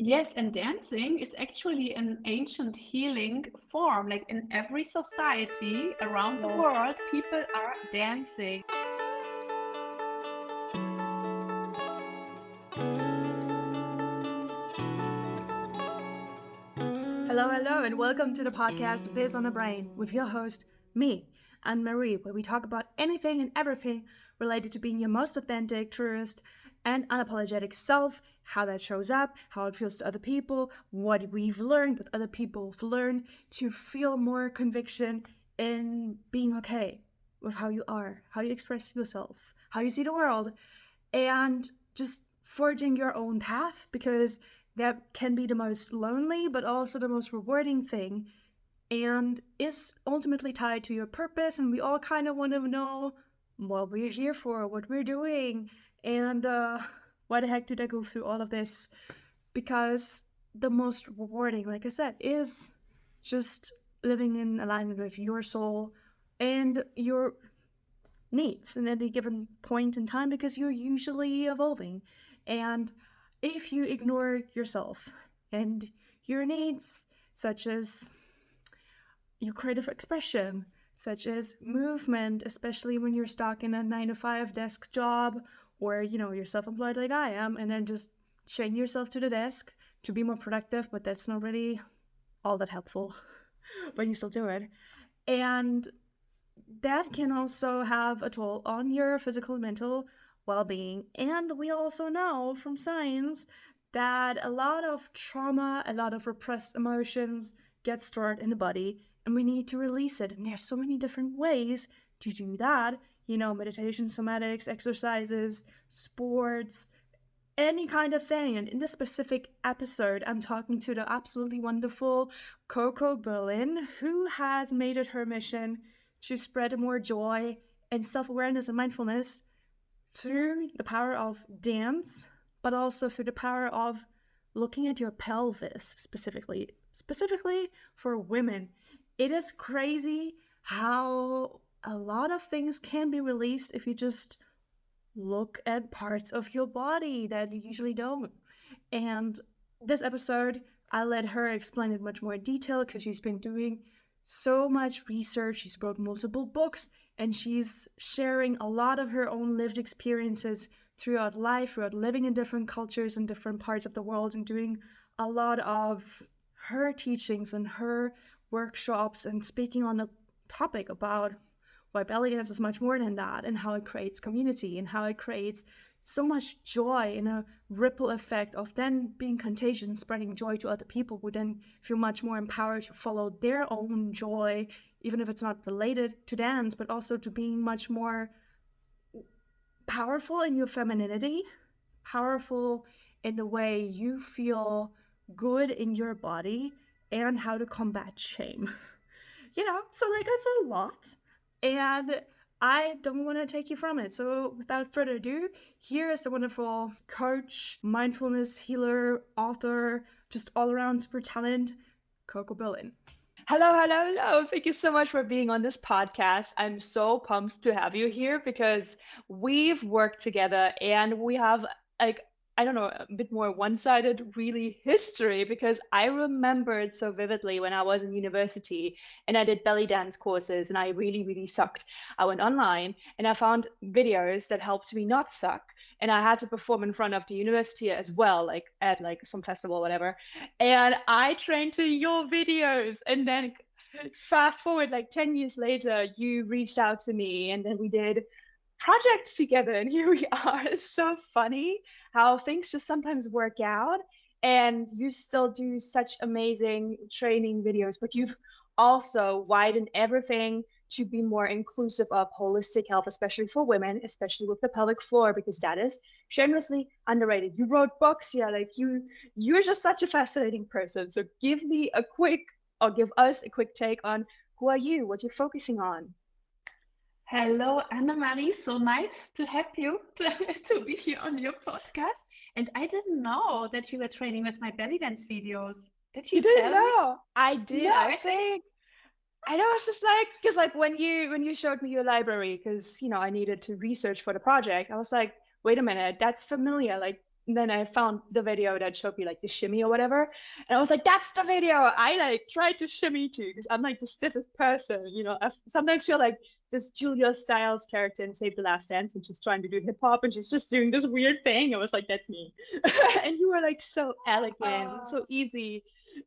Yes, and dancing is actually an ancient healing form. Like in every society around the Yes. world, people are dancing. Hello, and welcome to the podcast Biz on the Brain with your host, me, Annemarie, where we talk about anything and everything related to being your most authentic, truest, and unapologetic self, how that shows up, how it feels to other people, what we've learned, what other people have learned, to feel more conviction in being okay with how you are, how you express yourself, how you see the world, and just forging your own path because that can be the most lonely but also the most rewarding thing and is ultimately tied to your purpose. And we all kind of want to know what we're here for, what we're doing, and why the heck did I go through all of this? Because the most rewarding, like I said, is just living in alignment with your soul and your needs in any given point in time because you're usually evolving. And if you ignore yourself and your needs, such as your creative expression, such as movement, especially when you're stuck in a 9 to 5 desk job, or you're self-employed like I am, and then just chain yourself to the desk to be more productive, but that's not really all that helpful when you still do it. And that can also have a toll on your physical and mental well-being. And we also know from science that a lot of trauma, a lot of repressed emotions get stored in the body, and we need to release it. And there's so many different ways to do that. Meditation, somatics, exercises, sports, any kind of thing. And in this specific episode, I'm talking to the absolutely wonderful Coco Berlin, who has made it her mission to spread more joy and self-awareness and mindfulness through the power of dance, but also through the power of looking at your pelvis specifically for women. It is crazy how a lot of things can be released if you just look at parts of your body that you usually don't. And this episode, I let her explain it much more in detail because she's been doing so much research. She's wrote multiple books and she's sharing a lot of her own lived experiences throughout life, throughout living in different cultures and different parts of the world, and doing a lot of her teachings and her workshops and speaking on the topic about why belly dance is much more than that, and how it creates community and how it creates so much joy and a ripple effect of then being contagious and spreading joy to other people who then feel much more empowered to follow their own joy, even if it's not related to dance, but also to being much more powerful in your femininity, powerful in the way you feel good in your body, and how to combat shame. So like it's a lot. And I don't want to take you from it. So without further ado, here is the wonderful coach, mindfulness healer, author, just all around super talent, Coco Berlin. Hello. Thank you so much for being on this podcast. I'm so pumped to have you here because we've worked together and we have, like, I don't know, a bit more one-sided really history because I remember it so vividly when I was in university and I did belly dance courses and I really, really sucked. I went online and I found videos that helped me not suck. And I had to perform in front of the university as well, like at like some festival, whatever. And I trained to your videos. And then fast forward like 10 years later, you reached out to me and then we did projects together. And here we are. It's so funny how things just sometimes work out. And you still do such amazing training videos, but you've also widened everything to be more inclusive of holistic health, especially for women, especially with the pelvic floor, because that is shamelessly underrated. You wrote books, yeah, like you're just such a fascinating person. So give me a quick, or give us a quick take on who are you, what you're focusing on. Hello, Annemarie. So nice to have you to be here on your podcast. And I didn't know that you were training with my belly dance videos. Did you You didn't tell me? know? I did. No, I I think. think. I know. It's just like because like when you showed me your library, because I needed to research for the project. I was like, wait a minute, that's familiar. Like then I found the video that showed me like the shimmy or whatever. And I was like, that's the video I like tried to shimmy to, because I'm like the stiffest person. I sometimes feel like this Julia Stiles character in Save the Last Dance, and she's trying to do hip hop and she's just doing this weird thing. I was like, that's me. And you were like so elegant and so easy.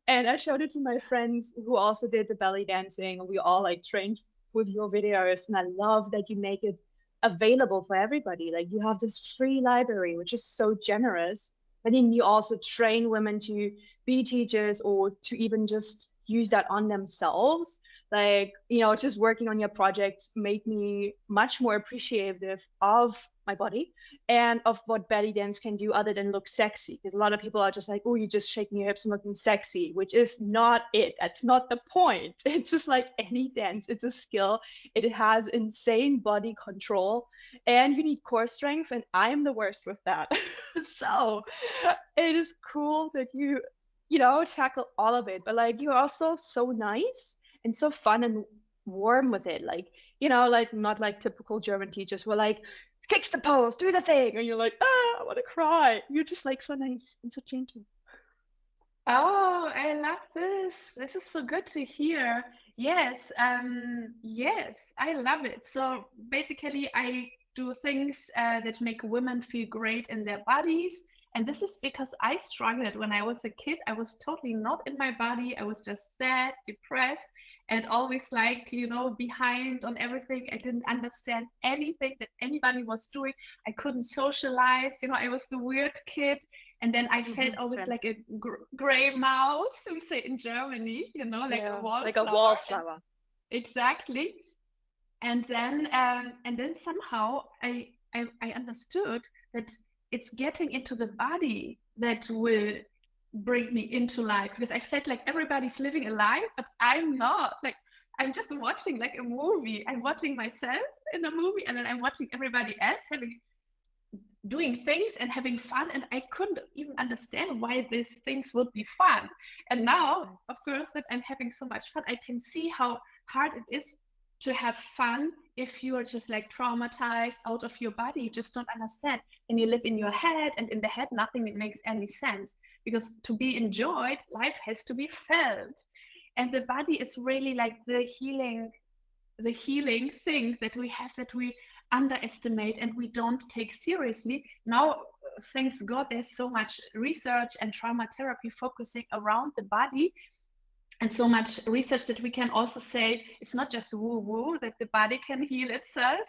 And I showed it to my friends who also did the belly dancing, and we all like trained with your videos. And I love that you make it available for everybody. Like, you have this free library, which is so generous. But then you also train women to be teachers, or to even just use that on themselves. Like, just working on your project made me much more appreciative of my body and of what belly dance can do other than look sexy. Because a lot of people are just like, oh, you're just shaking your hips and looking sexy, which is not it. That's not the point. It's just like any dance. It's a skill. It has insane body control, and you need core strength, and I'm the worst with that. So it is cool that you tackle all of it, but like, you're also so nice and so fun and warm with it. Like, like, not like typical German teachers who are like, fix the pose, do the thing, and you're like, I want to cry. You're just like so nice and so gentle. Oh, I love this. This is so good to hear. Yes, yes, I love it. So basically, I do things that make women feel great in their bodies. And this is because I struggled when I was a kid. I was totally not in my body. I was just sad, depressed, and always like, behind on everything. I didn't understand anything that anybody was doing. I couldn't socialize. I was the weird kid. And then I felt always like a gray mouse, we say in Germany, like a wallflower. Like a wallflower. Exactly. And then somehow I understood that it's getting into the body that will bring me into life, because I felt like everybody's living a life, but I'm not. Like, I'm just watching like a movie. I'm watching myself in a movie, and then I'm watching everybody else doing things and having fun, and I couldn't even understand why these things would be fun. And now, of course, that I'm having so much fun, I can see how hard it is to have fun if you are just like traumatized out of your body. You just don't understand, and you live in your head, and in the head nothing makes any sense, because to be enjoyed, life has to be felt. And the body is really like the healing thing that we have, that we underestimate and we don't take seriously. Now, thanks God, there's so much research and trauma therapy focusing around the body, and so much research that we can also say it's not just woo-woo that the body can heal itself.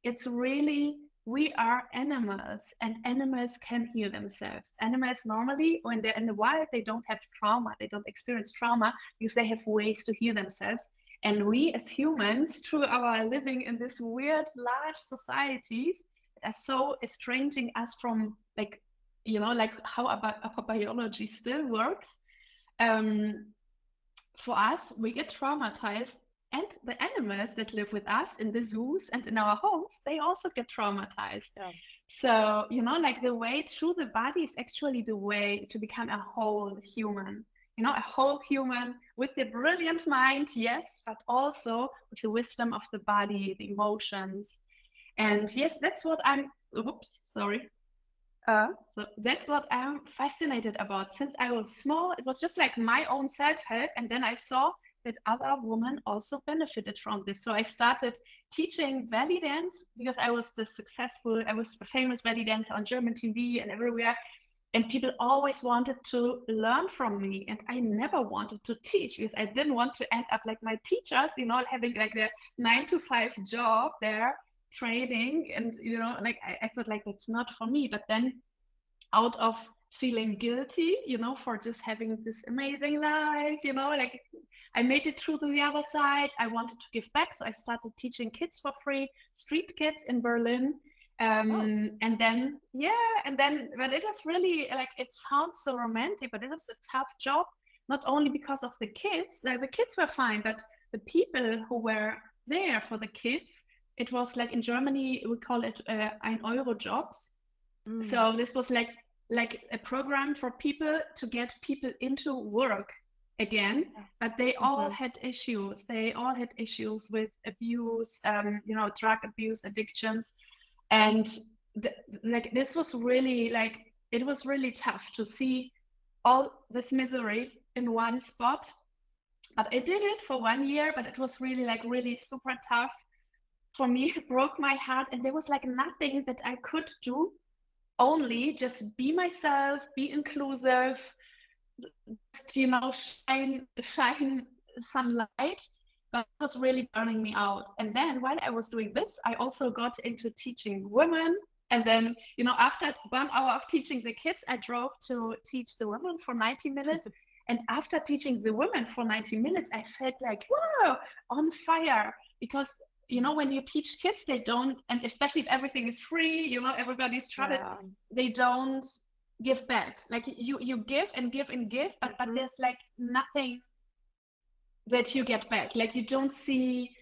It's really, we are animals, and animals can heal themselves. Animals normally, when they're in the wild, they don't have trauma, they don't experience trauma, because they have ways to heal themselves. And we as humans, through our living in this weird, large societies, are so estranging us from like how our biology still works. For us, we get traumatized, and the animals that live with us in the zoos and in our homes, they also get traumatized. Yeah. So, like, the way through the body is actually the way to become a whole human. A whole human with the brilliant mind, yes, but also with the wisdom of the body, the emotions. And yes, that's what so that's what I'm fascinated about. Since I was small, it was just like my own self-help. And then I saw that other women also benefited from this. So I started teaching belly dance, because I was a famous belly dancer on German TV and everywhere. And people always wanted to learn from me, and I never wanted to teach, because I didn't want to end up like my teachers, having like their 9-to-5 job there, training, and like I thought like that's not for me. But then, out of feeling guilty, for just having this amazing life, like I made it through to the other side. I wanted to give back, so I started teaching kids for free, street kids in Berlin. And then but it was really like, it sounds so romantic, but it was a tough job, not only because of the kids. Like, the kids were fine, but the people who were there for the kids, it was like in Germany we call it ein Euro jobs. So this was like a program for people to get people into work again, but they all had issues. They all had issues with abuse, drug abuse, addictions. And like, this was really like, it was really tough to see all this misery in one spot. But I did it for 1 year, but it was really like really super tough for me. It broke my heart, and there was like nothing that I could do, only just be myself, be inclusive, just, you know, shine some light. But it was really burning me out. And then while I was doing this, I also got into teaching women. And then, you know, after 1 hour of teaching the kids, I drove to teach the women for 90 minutes. And after teaching the women for 90 minutes, I felt like, wow, on fire. Because, you know, when you teach kids, they don't, and especially if everything is free, you know, everybody's troubled, they don't give back. Like you give and give and give, but there's like nothing that you get back. Like you don't see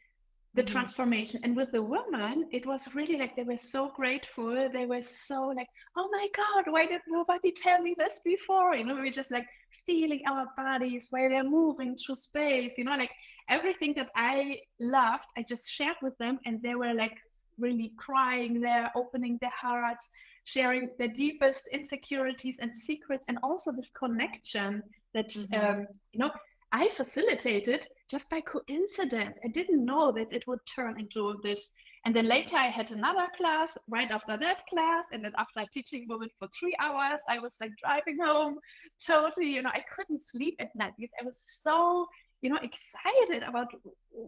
the transformation. And with the women, it was really like they were so grateful. They were so like, oh my God, why did nobody tell me this before? You know, we were just like feeling our bodies while they're moving through space, you know, like everything that I loved, I just shared with them, and they were like really crying there, opening their hearts, sharing their deepest insecurities and secrets, and also this connection that, you know, I facilitated just by coincidence. I didn't know that it would turn into this. And then later I had another class right after that class. And then after teaching women for 3 hours, I was like driving home totally, you know, I couldn't sleep at night because I was so, you know, excited about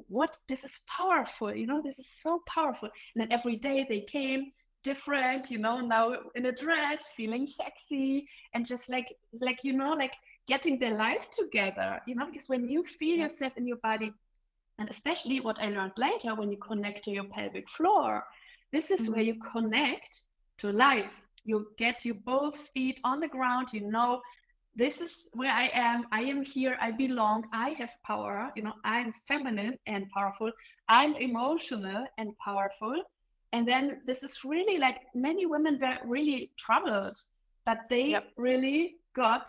what this is powerful, you know, this is so powerful. And then every day they came different, you know, now in a dress, feeling sexy, and just like, you know, like getting their life together, you know, because when you feel yourself in your body, and especially what I learned later, when you connect to your pelvic floor, this is where you connect to life. You get your both feet on the ground, you know, this is where I am here, I belong, I have power, you know, I'm feminine and powerful, I'm emotional and powerful. And then this is really like many women were really troubled, but they really got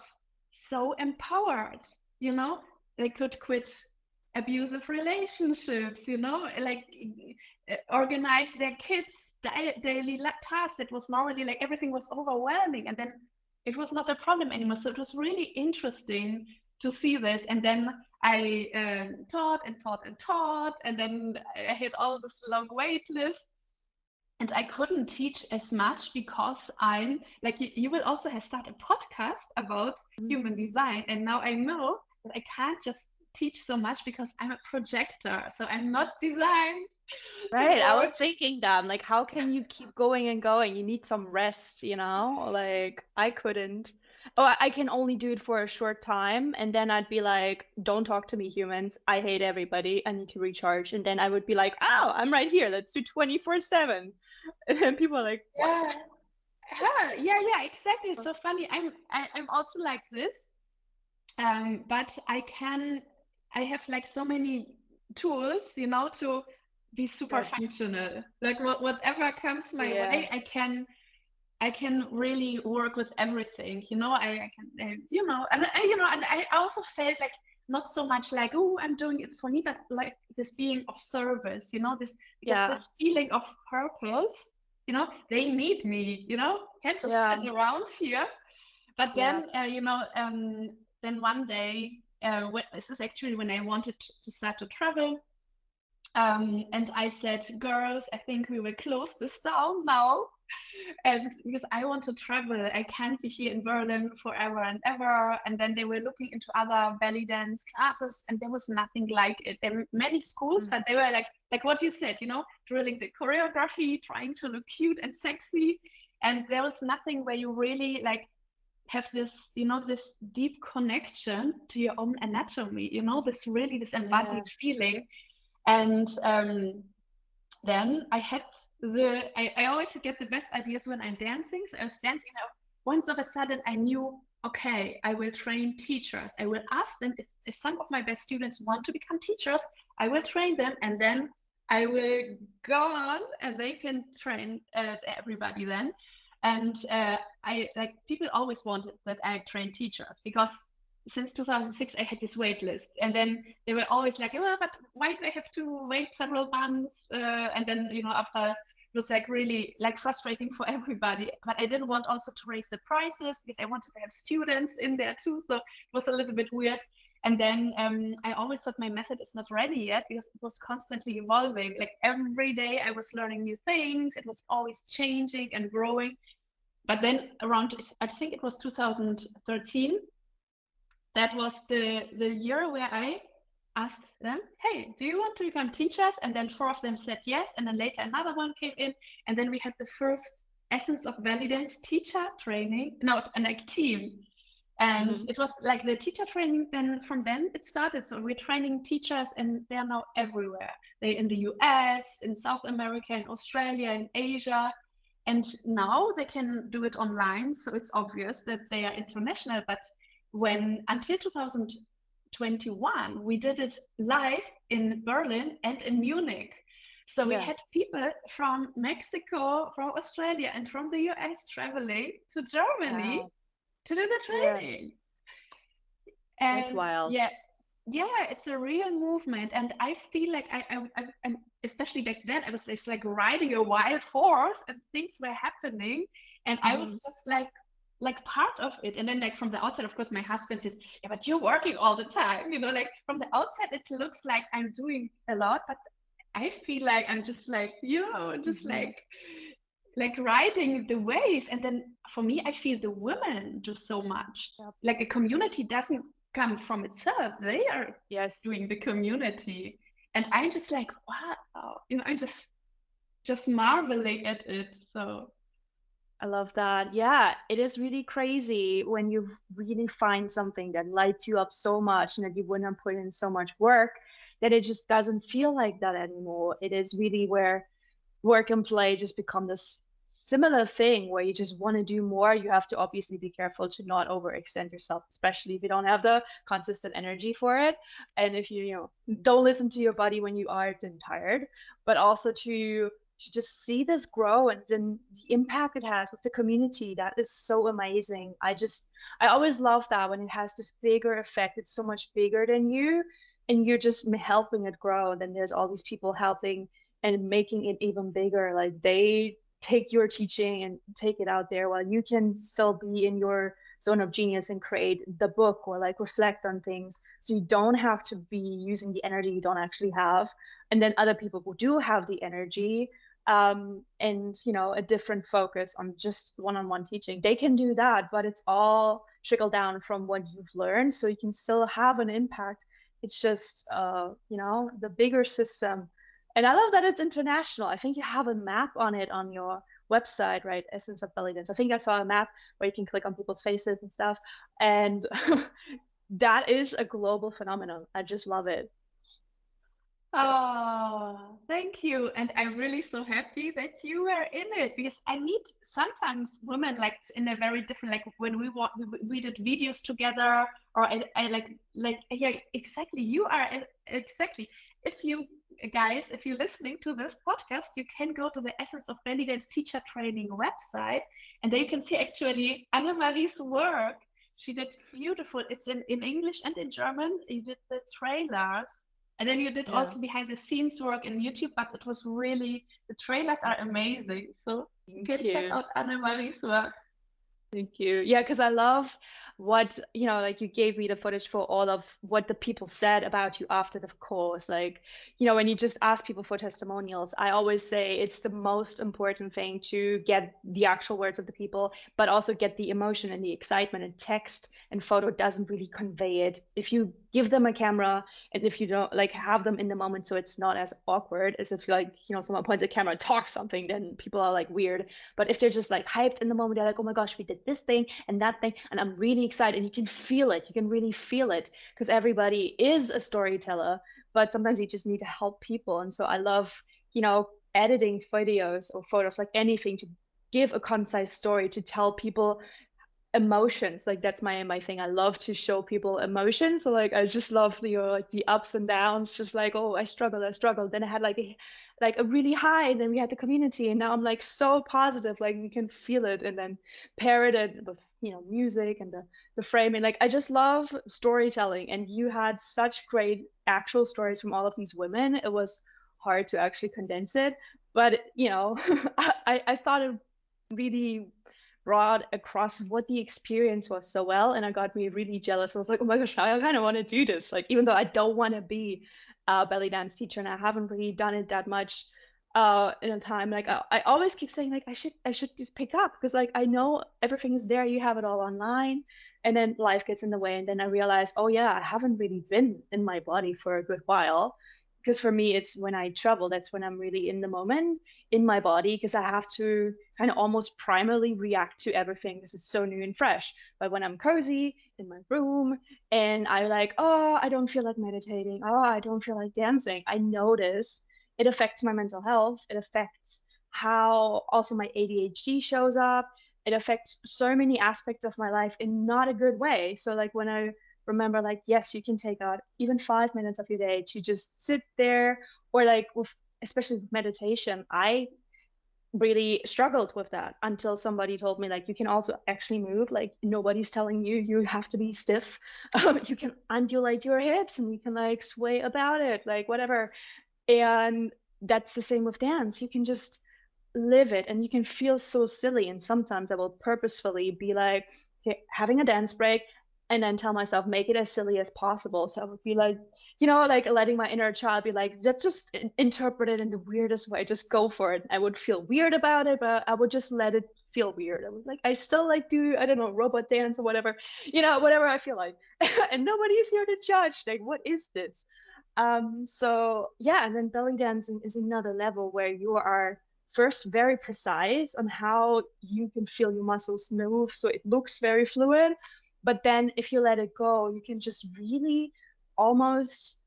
so empowered, you know, they could quit abusive relationships, you know, like organize their kids' daily tasks. That was normally like everything was overwhelming, and then it was not a problem anymore. So it was really interesting to see this. And then I taught, and then I had all this long wait list. And I couldn't teach as much because I'm like, you will also have started a podcast about human design. And now I know that I can't just teach so much because I'm a projector. So I'm not designed. Right. I was thinking that, like, how can you keep going and going? You need some rest, you know? Like, I couldn't. Oh, I can only do it for a short time. And then I'd be like, don't talk to me, humans. I hate everybody. I need to recharge. And then I would be like, oh, I'm right here. Let's do 24/7. And then people are like, what? Yeah, exactly. It's so funny. I'm also like this. But I have like so many tools, you know, to be super functional. Like whatever comes my way, I can really work with everything, you know. I can, you know, and I also felt like not so much like, oh, I'm doing it for me, but like this being of service, you know, this feeling of purpose, you know, they need me, you know, can't just sit around here. But then, you know, then one day, this is actually when I wanted to start to travel. And I said, girls, I think we will close this down now. And because I want to travel, I can't be here in Berlin forever and ever. And then they were looking into other belly dance classes, and there was nothing like it. There were many schools, but they were like what you said, you know, drilling the choreography, trying to look cute and sexy. And there was nothing where you really like have this, you know, this deep connection to your own anatomy, you know, this embodied feeling. And then I had I always get the best ideas when I'm dancing. So I was dancing, once of a sudden I knew, okay, I will train teachers. I will ask them if some of my best students want to become teachers, I will train them, and then I will go on and they can train everybody then. And I like, people always wanted that I train teachers, because since 2006 I had this wait list, and then they were always like, oh, but why do I have to wait several months? And then, you know, after was like really like frustrating for everybody. But I didn't want also to raise the prices because I wanted to have students in there too. So it was a little bit weird. And then I always thought my method is not ready yet because it was constantly evolving. Like every day I was learning new things. It was always changing and growing. But then around, I think it was 2013, that was the year where I asked them, hey, do you want to become teachers? And then 4 of them said yes. And then later another one came in. And then we had the first Essence of Bellydance teacher training, no, like team. And it was like the teacher training, then from then it started. So we're training teachers and they're now everywhere. They're in the US, in South America, in Australia, in Asia. And now they can do it online. So it's obvious that they are international. But when until 2021, we did it live in Berlin and in Munich. So we had people from Mexico, from Australia, and from the US traveling to Germany to do the training. And that's wild. Yeah, it's a real movement. And I feel like I'm especially back then, I was just like riding a wild horse and things were happening. And I was just like part of it. And then like from the outside, of course, my husband says, yeah, but you're working all the time. You know, like from the outside, it looks like I'm doing a lot, but I feel like I'm just like, just like riding the wave. And then for me, I feel the women do so much. Like a community doesn't come from itself. They are doing the community. And I'm just like, wow, I'm just marveling at it. So I love that. Yeah, it is really crazy when you really find something that lights you up so much and that you wouldn't put in so much work, that it just doesn't feel like that anymore. It is really where work and play just become this similar thing where you just want to do more. You have to obviously be careful to not overextend yourself, especially if you don't have the consistent energy for it. And if you don't listen to your body when you are tired, but also to just see this grow and then the impact it has with the community. That is so amazing. I always love that when it has this bigger effect. It's so much bigger than you and you're just helping it grow. And then there's all these people helping and making it even bigger. Like they take your teaching and take it out there while you can still be in your zone of genius and create the book or like reflect on things. So you don't have to be using the energy you don't actually have. And then other people who do have the energy and a different focus on just one-on-one teaching, they can do that, but it's all trickle down from what you've learned, so you can still have an impact. It's just the bigger system. And I love that it's international. I think you have a map on it on your website, right? Essence of Bellydance. I think I saw a map where you can click on people's faces and stuff, and that is a global phenomenon. I just love it. Oh, thank you. And I'm really so happy that you were in it, because I meet sometimes women like in a very different, like when we did videos together, or I like, yeah, exactly. You are exactly. If you guys, if you're listening to this podcast, you can go to the Essence of Bellydance teacher training website, and there you can see actually Annemarie's work. She did beautiful. It's in English and in German. You did the trailers. And then you did also behind the scenes work in YouTube, but it was really, the trailers are amazing. So you can check out Annemarie's work. Thank you. Yeah, because I love what, like you gave me the footage for all of what the people said about you after the course. Like, when you just ask people for testimonials, I always say it's the most important thing to get the actual words of the people, but also get the emotion and the excitement, and text and photo doesn't really convey it. If you give them a camera and if you don't like have them in the moment, so it's not as awkward as if someone points a camera and talks something, then people are like weird. But if they're just like hyped in the moment, they're like, oh my gosh, we did this thing and that thing, and I'm really excited, and you can feel it. You can really feel it, because everybody is a storyteller, but sometimes you just need to help people. And so I love, editing videos or photos, like anything, to give a concise story, to tell people emotions. Like that's my thing. I love to show people emotions. So like I just love the ups and downs, just like, oh, I struggled, then I had like a really high, and then we had the community, and now I'm like so positive, like you can feel it. And then pair it with music and the framing. Like I just love storytelling, and you had such great actual stories from all of these women. It was hard to actually condense it, But, I thought it really brought across what the experience was so well, and it got me really jealous. I was like, oh my gosh, I kind of want to do this. Like, even though I don't want to be a belly dance teacher, and I haven't really done it that much in a time. Like, I always keep saying, like, I should just pick up, because, like, I know everything is there. You have it all online, and then life gets in the way, and then I realize, oh yeah, I haven't really been in my body for a good while. Because for me, it's when I travel, that's when I'm really in the moment, in my body, because I have to kind of almost primarily react to everything because it's so new and fresh. But when I'm cozy in my room and I like, oh, I don't feel like meditating, oh, I don't feel like dancing, I notice it affects my mental health. It affects how also my ADHD shows up. It affects so many aspects of my life in not a good way. So like when I remember, like, yes, you can take out even 5 minutes of your day to just sit there, or like with, especially with meditation, I really struggled with that until somebody told me, like, you can also actually move, like nobody's telling you have to be stiff. You can undulate your hips and you can like sway about it, like whatever. And that's the same with dance. You can just live it, and you can feel so silly. And sometimes I will purposefully be like, okay, having a dance break, and then tell myself, make it as silly as possible. So I would be like, like letting my inner child be like, let's just interpret it in the weirdest way. Just go for it. I would feel weird about it, but I would just let it feel weird. I was like, I still like do, I don't know, robot dance or whatever, whatever I feel like. And nobody's here to judge. Like, what is this? So yeah, and then belly dancing is another level where you are first very precise on how you can feel your muscles move, so it looks very fluid. But then if you let it go, you can just really almost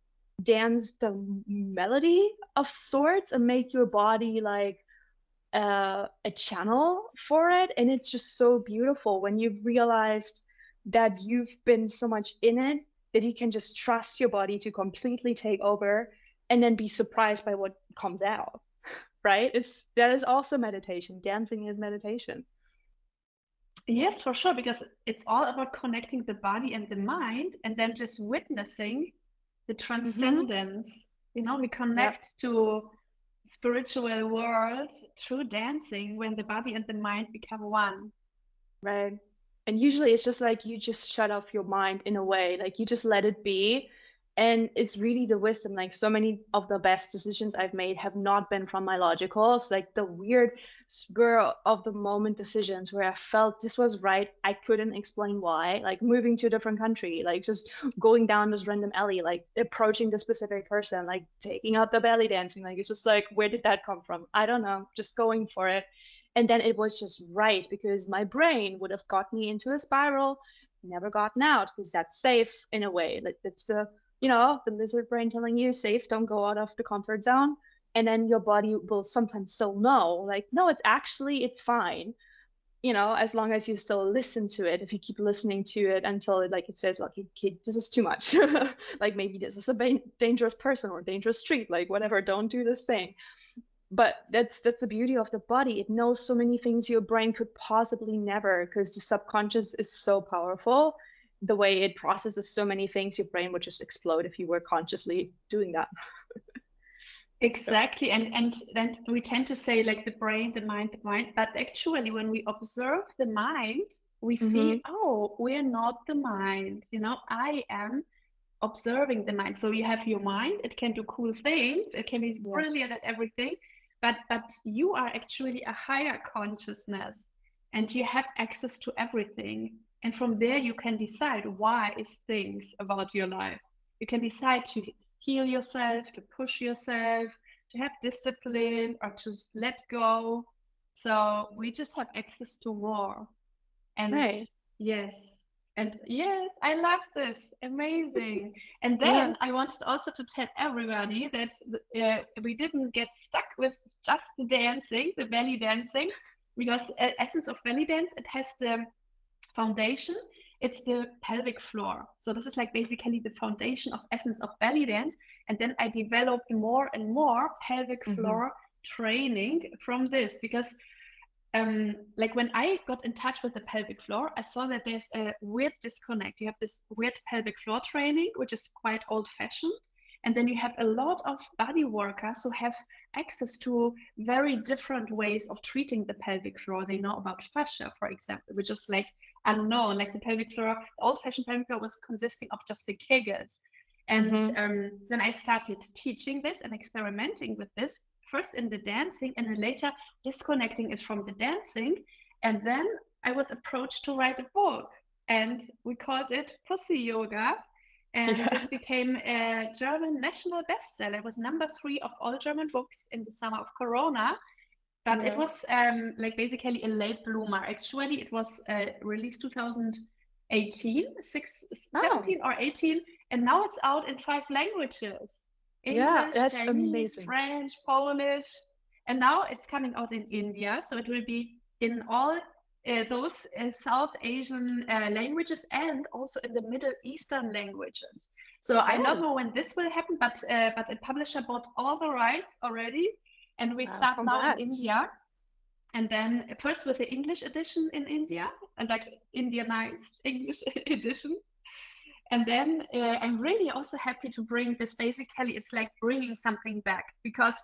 dance the melody of sorts and make your body like a channel for it. And it's just so beautiful when you've realized that you've been so much in it that you can just trust your body to completely take over, and then be surprised by what comes out. Right? That is also meditation. Dancing is meditation. Yes, for sure, because it's all about connecting the body and the mind, and then just witnessing the transcendence. We connect to spiritual world through dancing when the body and the mind become one. Right. And usually it's just like you just shut off your mind in a way, like you just let it be. And it's really the wisdom. Like so many of the best decisions I've made have not been from my logical. It's like the weird spur of the moment decisions where I felt this was right. I couldn't explain why. Like moving to a different country, like just going down this random alley, like approaching the specific person, like taking out the belly dancing. Like it's just like, where did that come from? I don't know. Just going for it. And then it was just right, because my brain would have got me into a spiral, never gotten out, because that's safe in a way. Like it's the lizard brain telling you safe, don't go out of the comfort zone. And then your body will sometimes still know, like, no, it's fine. As long as you still listen to it. If you keep listening to it until it says, like, okay, this is too much. Like maybe this is a dangerous person or dangerous street, like whatever, don't do this thing. But that's the beauty of the body. It knows so many things your brain could possibly never, because the subconscious is so powerful. The way it processes so many things, your brain would just explode if you were consciously doing that. Exactly. And then we tend to say like the brain, the mind, but actually when we observe the mind, we see, oh, we're not the mind, I am observing the mind. So you have your mind, it can do cool things, it can be brilliant at everything, but you are actually a higher consciousness, and you have access to everything. And from there you can decide wise things about your life. You can decide to heal yourself, to push yourself, to have discipline, or to let go. So we just have access to more. And right. Yes. And yes, I love this. Amazing. And then I wanted also to tell everybody that we didn't get stuck with just the dancing, the belly dancing, because Essence of Bellydance, it has the foundation. It's the pelvic floor. So this is like basically the foundation of Essence of Bellydance. And then I developed more and more pelvic floor training from this, because like when I got in touch with the pelvic floor, I saw that there's a weird disconnect. You have this weird pelvic floor training, which is quite old-fashioned, And then you have a lot of body workers who have access to very different ways of treating the pelvic floor. They know about fascia, for example, which is like unknown. Like the pelvic floor, old-fashioned pelvic floor was consisting of just the kegels. And then I started teaching this and experimenting with this, first in the dancing and then later disconnecting it from the dancing. And then I was approached to write a book, and we called it Pussy Yoga. And this became a German national bestseller. It was #3 of all German books in the summer of Corona. But it was like basically a late bloomer. Actually, it was released 2018, 17 or 18. And now it's out in 5 languages. English, that's Chinese, amazing. French, Polish. And now it's coming out in India. So it will be in all those South Asian languages and also in the Middle Eastern languages. So I don't know when this will happen, but a publisher bought all the rights already. And we start now in India. And then first with the English edition in India, and like Indianized English edition. And then I'm really also happy to bring this. Basically, it's like bringing something back, because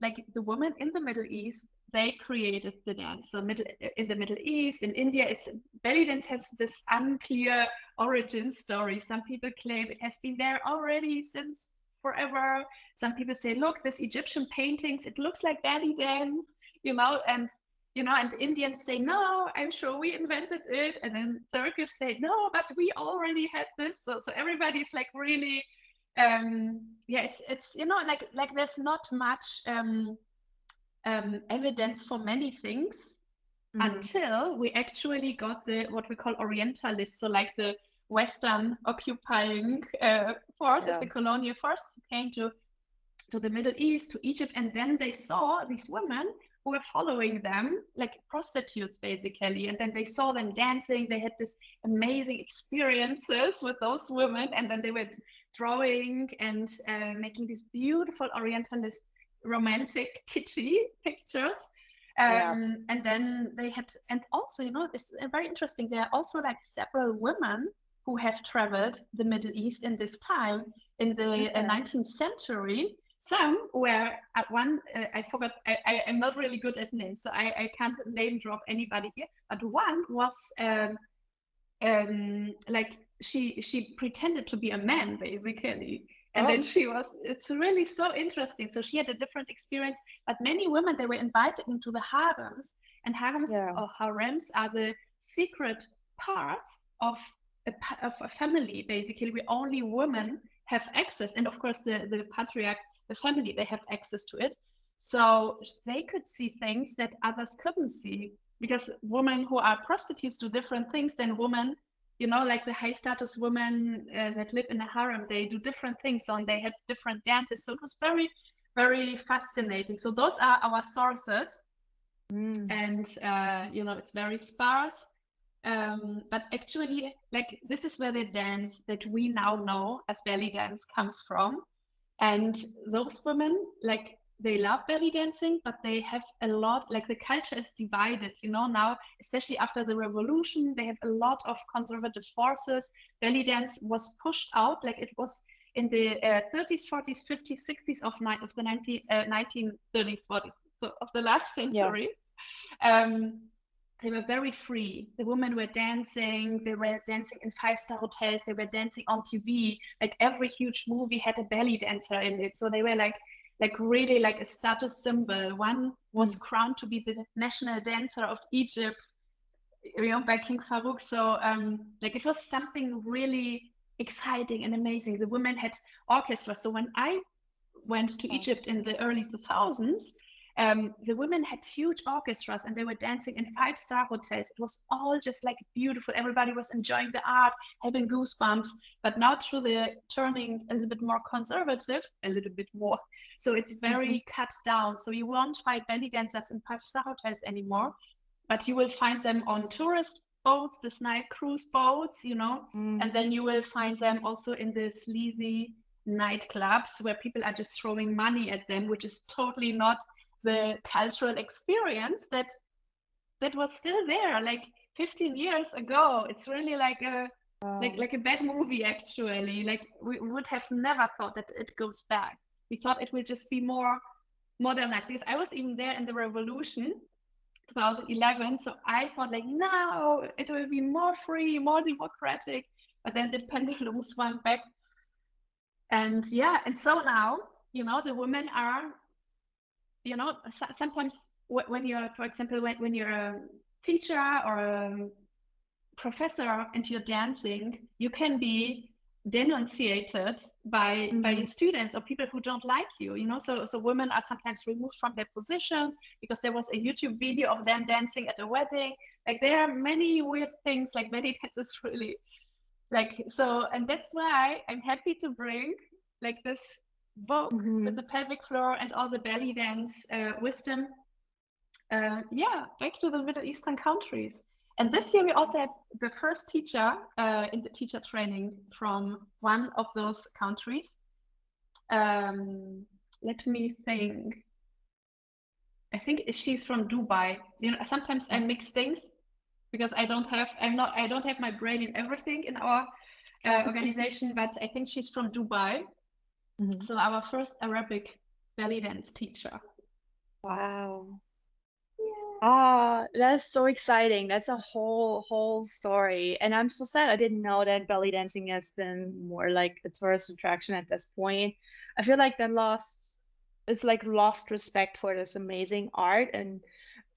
like the women in the Middle East, they created the dance. So in the Middle East, in India, belly dance has this unclear origin story. Some people claim it has been there already since forever. Some people say, look, this Egyptian paintings, it looks like belly dance, and Indians say, no, I'm sure we invented it. And then Turkish say, no, but we already had this. So everybody's like really, it's like there's not much evidence for many things until we actually got what we call Orientalists. So like the Western occupying forces, the colonial forces came to the Middle East, to Egypt, and then they saw these women who were following them, like prostitutes basically, and then they saw them dancing. They had this amazing experiences with those women, and then they were drawing and making these beautiful Orientalist, romantic, kitschy pictures. And then they had, and also, this is very interesting. There are also like several women who have traveled the Middle East in this time, in the 19th century. Some were at one, I forgot, I'm not really good at names, so I can't name drop anybody here, but one was like she pretended to be a man basically. And then it's really so interesting. So she had a different experience, but many women, they were invited into the harems, and harems or harems are the secret parts of a family, basically, where only women have access. And of course, the patriarch, the family, they have access to it. So they could see things that others couldn't see, because women who are prostitutes do different things than women, like the high status women that live in a harem. They do different things, so they had different dances. So it was very, very fascinating. So those are our sources. And, it's very sparse. But actually, like, this is where the dance that we now know as belly dance comes from. And those women, like, they love belly dancing, but they have a lot, like, the culture is divided, now, especially after the revolution. They have a lot of conservative forces. Belly dance was pushed out, like it was in the 30s, 40s, 50s, 60s of the 1930s, 40s, so of the last century. They were very free. The women were dancing. They were dancing in 5-star hotels. They were dancing on TV. Like every huge movie had a belly dancer in it. So they were like really like a status symbol. One was crowned to be the national dancer of Egypt, by King Farouk. So like it was something really exciting and amazing. The women had orchestras. So when I went to Egypt in the early 2000s, the women had huge orchestras, and they were dancing in 5-star hotels. It was all just like beautiful. Everybody was enjoying the art, having goosebumps. But now through the turning a little bit more conservative, so it's very cut down. So you won't find belly dancers in 5-star hotels anymore, but you will find them on tourist boats, the night cruise boats, and then you will find them also in the sleazy nightclubs where people are just throwing money at them, which is totally not the cultural experience that was still there like 15 years ago. It's really like like a bad movie actually. Like we would have never thought that it goes back. We thought it will just be more modernized, because I was even there in the revolution 2011, so I thought like, no, it will be more free, more democratic, but then the pendulum swung back. And yeah, and so now, the women are, sometimes when you're, for example, when you're a teacher or a professor and you're dancing, you can be denunciated by your students or people who don't like you. So women are sometimes removed from their positions because there was a YouTube video of them dancing at a wedding. Like there are many weird things. Like belly dance is really like so, and that's why I'm happy to bring like this book with the pelvic floor and all the belly dance wisdom back to the Middle Eastern countries. And this year we also have the first teacher in the teacher training from one of those countries. Let me think. I think she's from Dubai. Sometimes I mix things because I don't have my brain in everything in our organization, but I think she's from Dubai. So our first Arabic belly dance teacher. Wow. Ah, that's so exciting. That's a whole story. And I'm so sad I didn't know that belly dancing has been more like a tourist attraction at this point. I feel like it's like lost respect for this amazing art and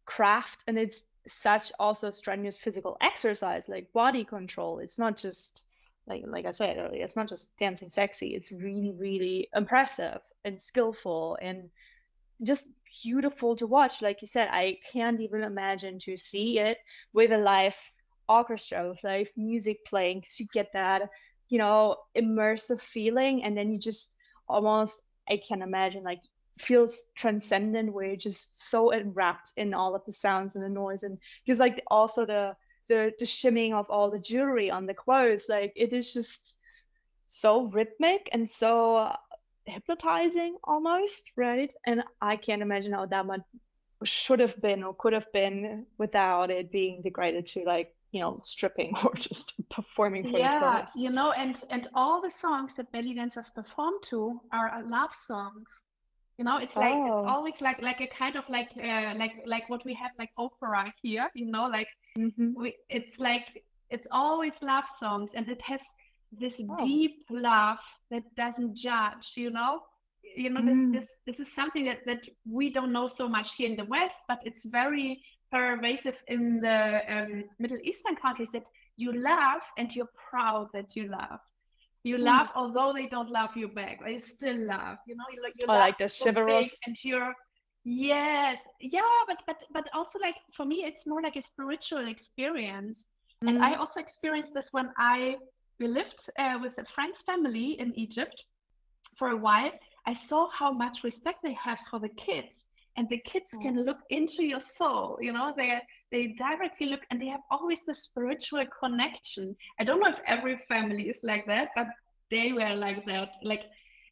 craft. And it's such also strenuous physical exercise, like body control. It's not just like I said earlier, it's not just dancing sexy. It's really, really impressive and skillful and just beautiful to watch. Like you said, I can't even imagine to see it with a live orchestra, with live music playing, because you get that, immersive feeling. And then you just almost, I can imagine, like feels transcendent, where you're just so enwrapped in all of the sounds and the noise. And because like also the shimming of all the jewelry on the clothes, like it is just so rhythmic and so hypnotizing almost, right? And I can't imagine how that much should have been or could have been without it being degraded to like, stripping or just performing for the tourists. And all the songs that belly dancers perform to are love songs. It's like it's always like a kind of like what we have like opera here, like it's always love songs, and it has this deep love that doesn't judge. This is something that we don't know so much here in the West, but it's very pervasive in the Middle Eastern countries, that you love and you're proud that you love. You love, although they don't love you back, but you still love. You like the so chivalrous. And you're, but also like for me, it's more like a spiritual experience. And I also experienced this when we lived with a friend's family in Egypt for a while. I saw how much respect they have for the kids, and the kids can look into your soul. They directly look, and they have always the spiritual connection. I don't know if every family is like that, but they were like that. Like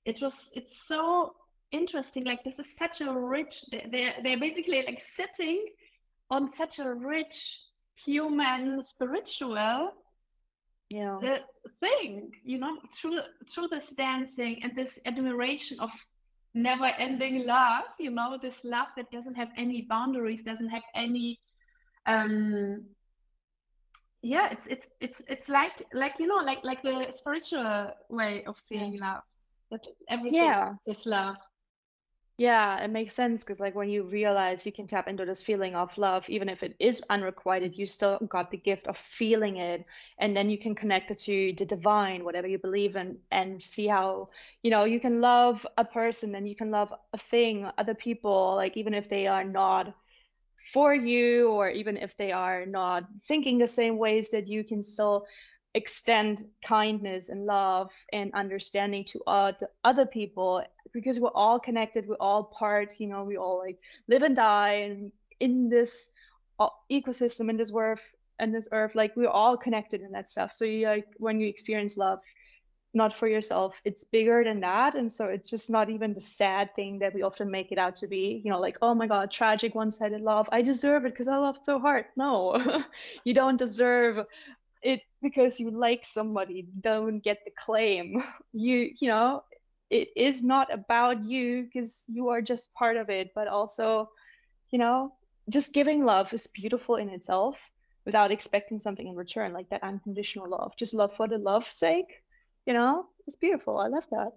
it's so interesting. Like this is such a rich, they're basically like sitting on such a rich human spiritual thing, through this dancing and this admiration of never-ending love, this love that doesn't have any boundaries, doesn't have any it's like the spiritual way of seeing love, that everything is love. Yeah, it makes sense, because like when you realize you can tap into this feeling of love, even if it is unrequited, you still got the gift of feeling it, and then you can connect it to the divine, whatever you believe in, and see how you can love a person, and you can love a thing, other people, like even if they are not for you, or even if they are not thinking the same ways that you, can still extend kindness and love and understanding to other people, because we're all connected, we're all part, we all like live and die and in this ecosystem, in this earth, like we're all connected in that stuff. So when you experience love, not for yourself, it's bigger than that. And so it's just not even the sad thing that we often make it out to be, like, oh my God, tragic one-sided love, I deserve it because I loved so hard. No, you don't deserve it because you like somebody, don't get the claim. You know, it is not about you because you are just part of it, but also, you know, just giving love is beautiful in itself without expecting something in return, like that unconditional love, just love for the love's sake, you know, it's beautiful. I love that.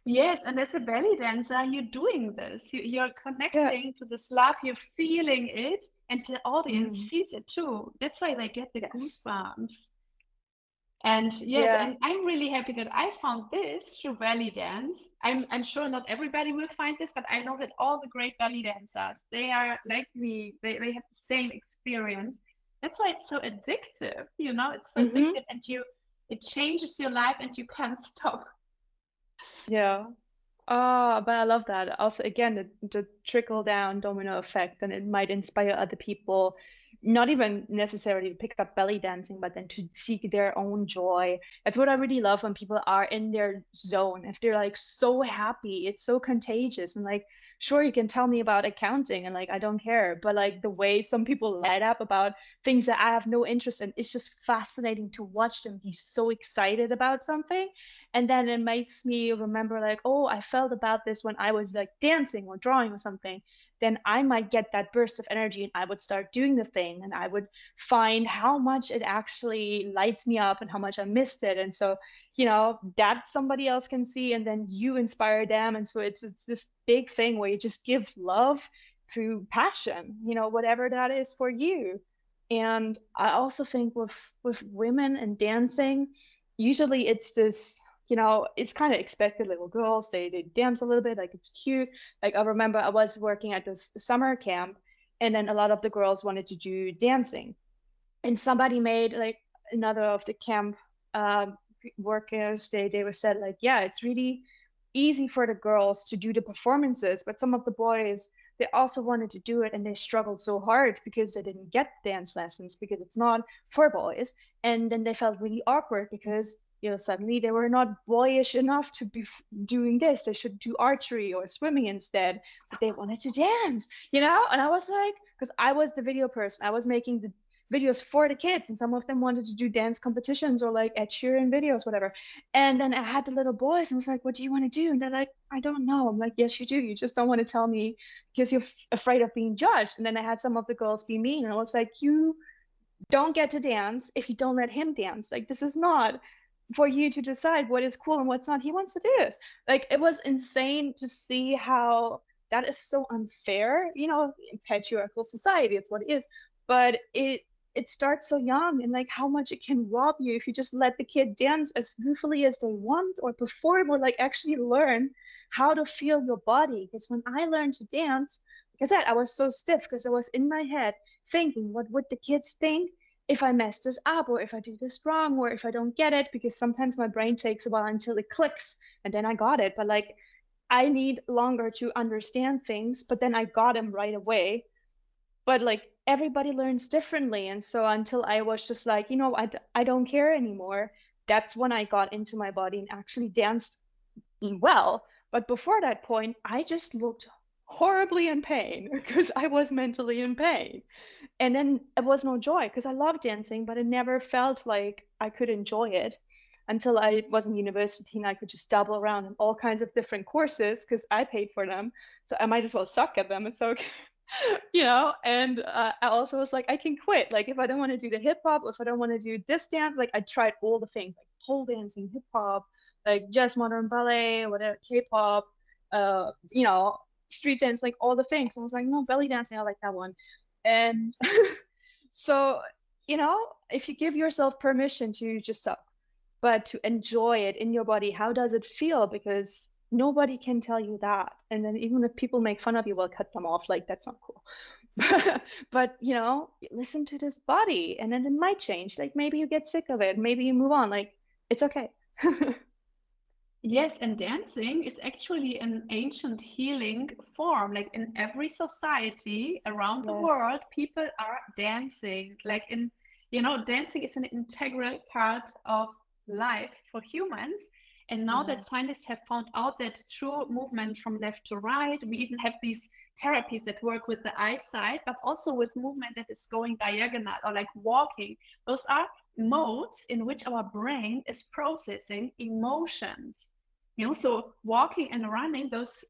Yes, and as a belly dancer, you're doing this. You're Yeah. connecting to this love, you're feeling it, and the audience Mm. feels it too. That's why they get the Yes. goosebumps. And yes, Yeah. and I'm really happy that I found this through belly dance. I'm sure not everybody will find this, but I know that all the great belly dancers, they are like me. They have the same experience. That's why it's so addictive, you know, it's so Mm-hmm. addictive, and it changes your life and you can't stop. Yeah. Ah, but I love that. Also, again, the trickle down domino effect, and it might inspire other people, not even necessarily to pick up belly dancing, but then to seek their own joy. That's what I really love when people are in their zone. If they're like so happy, it's so contagious. And like, sure, you can tell me about accounting and like, I don't care. But like the way some people light up about things that I have no interest in, it's just fascinating to watch them be so excited about something. And then it makes me remember like, oh, I felt about this when I was like dancing or drawing or something. Then I might get that burst of energy and I would start doing the thing, and I would find how much it actually lights me up and how much I missed it. And so, you know, that somebody else can see, and then you inspire them. And so it's this big thing where you just give love through passion, you know, whatever that is for you. And I also think with women and dancing, usually it's this, you know, it's kind of expected. Little girls, they dance a little bit, like it's cute. Like I remember I was working at this summer camp, and then a lot of the girls wanted to do dancing, and somebody made like another of the camp um, workers, they were said like, yeah, it's really easy for the girls to do the performances, but some of the boys, they also wanted to do it and they struggled so hard because they didn't get dance lessons because it's not for boys. And then they felt really awkward because, you know, suddenly they were not boyish enough to be doing this. They should do archery or swimming instead, but they wanted to dance, you know. And I was like, because I was the video person, I was making the videos for the kids, and some of them wanted to do dance competitions or like Ed Sheeran videos, whatever. And then I had the little boys and I was like, what do you want to do? And they're like, I don't know. I'm like, yes, you do. You just don't want to tell me because you're afraid of being judged. And then I had some of the girls be mean. And I was like, you don't get to dance if you don't let him dance. Like, this is not for you to decide what is cool and what's not. He wants to do it. Like, it was insane to see how that is so unfair, you know, in patriarchal society. It's what it is. But it starts so young, and like how much it can rob you if you just let the kid dance as goofily as they want or perform or like actually learn how to feel your body. Because when I learned to dance, like I said, I was so stiff because I was in my head thinking, what would the kids think if I mess this up, or if I do this wrong, or if I don't get it? Because sometimes my brain takes a while until it clicks and then I got it. But like, I need longer to understand things, but then I got them right away. But like, everybody learns differently. And so until I was just like, you know, I don't care anymore, that's when I got into my body and actually danced well. But before that point, I just looked horribly in pain because I was mentally in pain. And then it was no joy because I love dancing, but it never felt like I could enjoy it until I was in university and I could just double around in all kinds of different courses because I paid for them. So I might as well suck at them. It's okay. You know, and I also was like, I can quit. Like, if I don't want to do the hip hop, if I don't want to do this dance, like, I tried all the things, like pole dancing, hip hop, like jazz, modern ballet, whatever, K-pop, you know, street dance, like all the things. And I was like, no, belly dancing, I like that one. And so, you know, if you give yourself permission to just suck, but to enjoy it in your body, how does it feel? Because nobody can tell you that. And then even if people make fun of you, well, cut them off. Like, that's not cool. But, you know, listen to this body, and then it might change. Like, maybe you get sick of it. Maybe you move on. Like, it's okay. Yes, and dancing is actually an ancient healing form. Like in every society around the Yes. world, people are dancing. Like in, you know, dancing is an integral part of life for humans. And now that Yeah. scientists have found out that through movement from left to right, we even have these therapies that work with the eyesight, but also with movement that is going diagonal or like walking. Those are modes in which our brain is processing emotions. So walking and running, those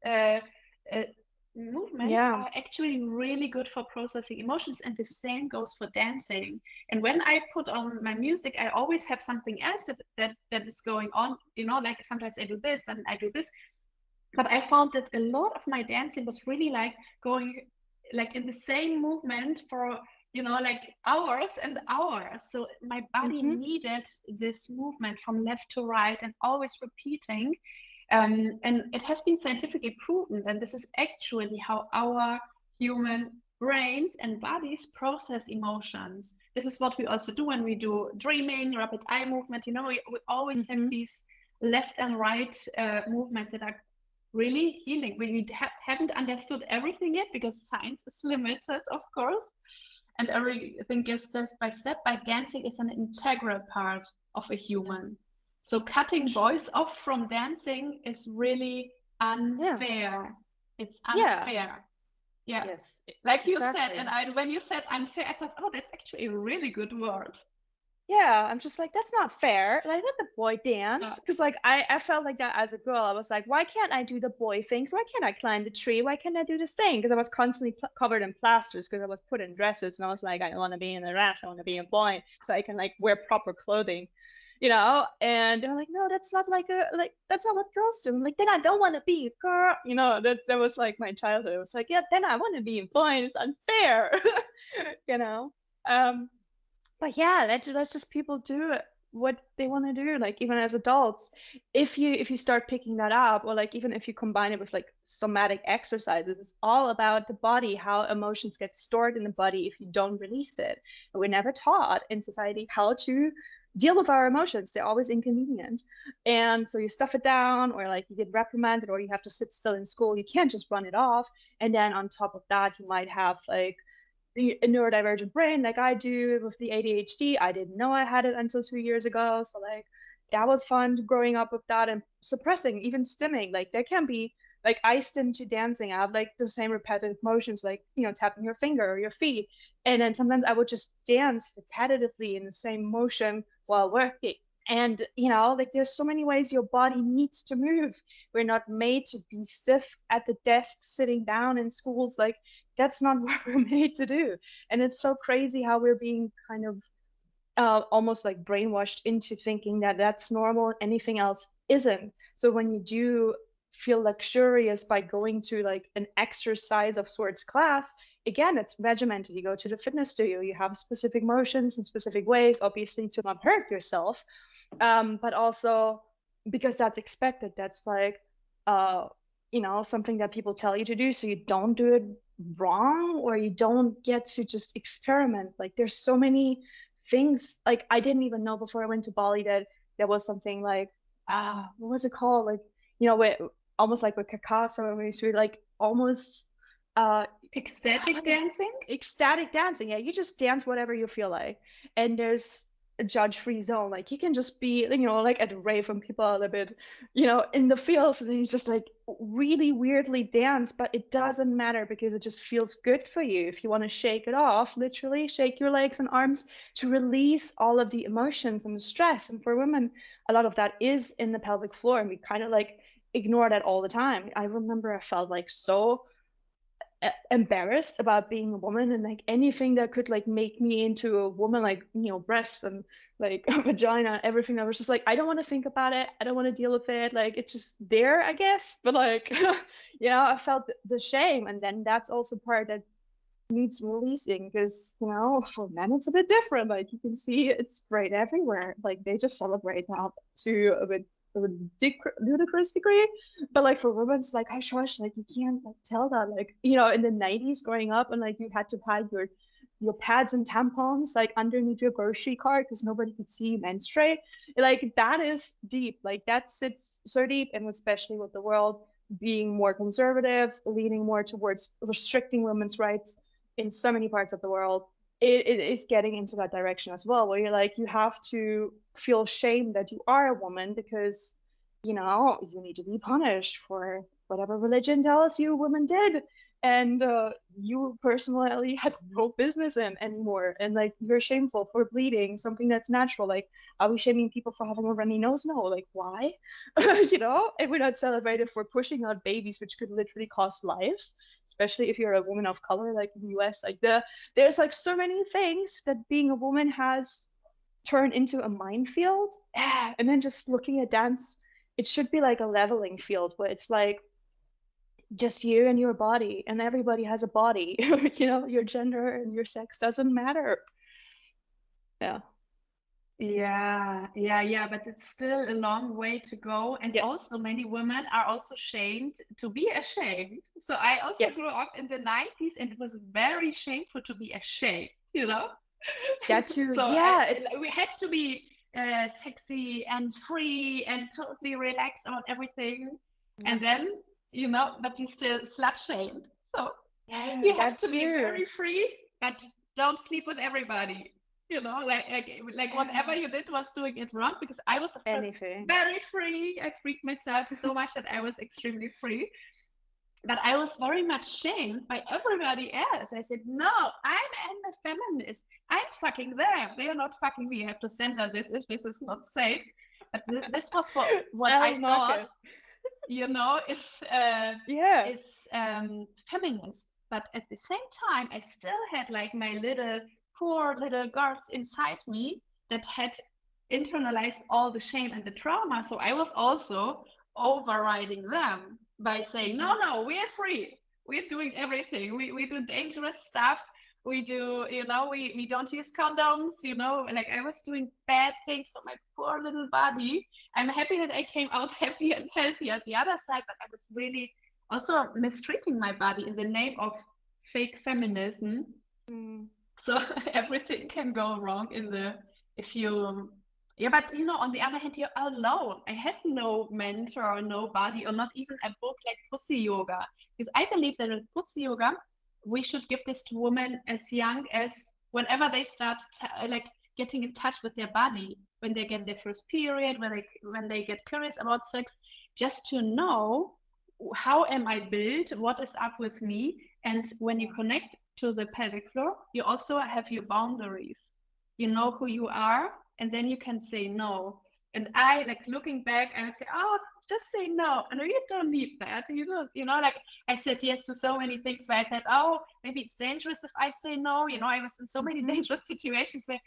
movements Yeah. are actually really good for processing emotions, and the same goes for dancing. And when I put on my music, I always have something else that is going on, like sometimes I do this and I do this, but I found that a lot of my dancing was really like going like in the same movement for like hours and hours. So my body Mm-hmm. needed this movement from left to right and always repeating. And it has been scientifically proven that this is actually how our human brains and bodies process emotions. This is what we also do when we do dreaming, rapid eye movement. We always have Mm-hmm. these left and right movements that are really healing. We haven't understood everything yet because science is limited, of course, and everything goes step by step. But dancing is an integral part of a human. So cutting boys off from dancing is really Yeah. unfair. It's Yeah. unfair. Yeah. Yes. Like you said, Exactly. and when you said unfair, I thought, oh, that's actually a really good word. Yeah, I'm just like, that's not fair. Like, let the boy dance. Yeah. Because, like, I felt like that as a girl. I was like, why can't I do the boy things? Why can't I climb the tree? Why can't I do this thing? Because I was constantly covered in plasters because I was put in dresses. And I was like, I don't want to be in a dress. I want to be a boy so I can, like, wear proper clothing, And they're like, no, that's not that's not what girls do. I'm like, then I don't want to be a girl. That was, like, my childhood. It was like, yeah, then I want to be a boy. It's unfair, you know? Um, but yeah, that's just people do what they want to do, like even as adults. If you start picking that up, or like even if you combine it with like somatic exercises, it's all about the body, how emotions get stored in the body if you don't release it. And we're never taught in society how to deal with our emotions. They're always inconvenient, and so you stuff it down, or like you get reprimanded, or you have to sit still in school. You can't just run it off. And then on top of that, you might have like a neurodivergent brain like I do with the ADHD. I didn't know I had it until 2 years ago. So like that was fun growing up with that, and suppressing, even stimming. Like there can be like iced into dancing. I have like the same repetitive motions, like, tapping your finger or your feet. And then sometimes I would just dance repetitively in the same motion while working. And, like there's so many ways your body needs to move. We're not made to be stiff at the desk sitting down in schools. Like that's not what we're made to do. And it's so crazy how we're being kind of almost like brainwashed into thinking that that's normal, anything else isn't. So when you do feel luxurious by going to like an exercise of sorts class, again, it's regimented. You go to the fitness studio, you have specific motions in specific ways, obviously to not hurt yourself, but also because that's expected. That's like something that people tell you to do, so you don't do it wrong, or you don't get to just experiment. Like there's so many things. Like I didn't even know before I went to Bali that there was something like what was it called, like where almost like with cacao, so we like almost Ecstatic dancing. Ecstatic dancing. Yeah, you just dance whatever you feel like, and there's a judge-free zone. Like you can just be, like at a rave when people are a little bit, in the fields, and then you just like really weirdly dance, but it doesn't matter because it just feels good for you. If you want to shake it off, literally shake your legs and arms to release all of the emotions and the stress. And for women, a lot of that is in the pelvic floor, and we kind of like ignore that all the time. I remember I felt like so embarrassed about being a woman, and like anything that could like make me into a woman, like breasts and like a vagina, everything. I was just like, I don't want to think about it, I don't want to deal with it, like it's just there, I guess. But like I felt the shame, and then that's also part that needs releasing, because for men it's a bit different. Like you can see it's sprayed everywhere, like they just celebrate now to a bit ludicrous degree. But like for women it's like, I shush, like you can't like tell that, like in the 90s growing up, and like you had to hide your pads and tampons like underneath your grocery cart because nobody could see you menstruate. Like that is deep, like that sits so deep. And especially with the world being more conservative, leaning more towards restricting women's rights in so many parts of the world, it is getting into that direction as well, where you're like, you have to feel shame that you are a woman because you need to be punished for whatever religion tells you women did and you personally had no business in anymore, and like you're shameful for bleeding, something that's natural. Like, are we shaming people for having a runny nose? No, like why? And we're not celebrated for pushing out babies, which could literally cost lives, especially if you're a woman of color, like in the US. Like there's like so many things that being a woman has turned into a minefield. And then just looking at dance, it should be like a leveling field where it's like just you and your body, and everybody has a body. Your gender and your sex doesn't matter. Yeah. Yeah, but it's still a long way to go. And Yes. also many women are also shamed to be ashamed. So I also Yes. grew up in the 90s, and it was very shameful to be ashamed, That too. So Yeah, we had to be sexy and free and totally relaxed about everything. And then, but you still slut shamed. So you have to be very free, but don't sleep with everybody. Like whatever you did was doing it wrong, because I was of course very free. I freaked myself so much that I was extremely free. But I was very much shamed by everybody else. I said, no, I'm a feminist. I'm fucking them. They are not fucking me. I have to censor this if this is not safe. But this was what I thought, is feminist. But at the same time, I still had like my poor little girls inside me that had internalized all the shame and the trauma. So I was also overriding them by saying, no, we're free. We're doing everything. We do dangerous stuff. We do, we don't use condoms, like I was doing bad things for my poor little body. I'm happy that I came out happy and healthy at the other side, but I was really also mistreating my body in the name of fake feminism. So everything can go wrong but on the other hand, you're alone. I had no mentor, nobody, or not even a book like Pussy Yoga. Because I believe that with Pussy Yoga, we should give this to women as young as whenever they start getting in touch with their body, when they get their first period, when they get curious about sex, just to know, how am I built? What is up with me? And when you connect to the pelvic floor, you also have your boundaries. You know who you are, and then you can say no. And I, like, looking back, I would say, oh, just say no. And you don't need that. Like I said yes to so many things where I thought, oh, maybe it's dangerous if I say no. I was in so many dangerous situations where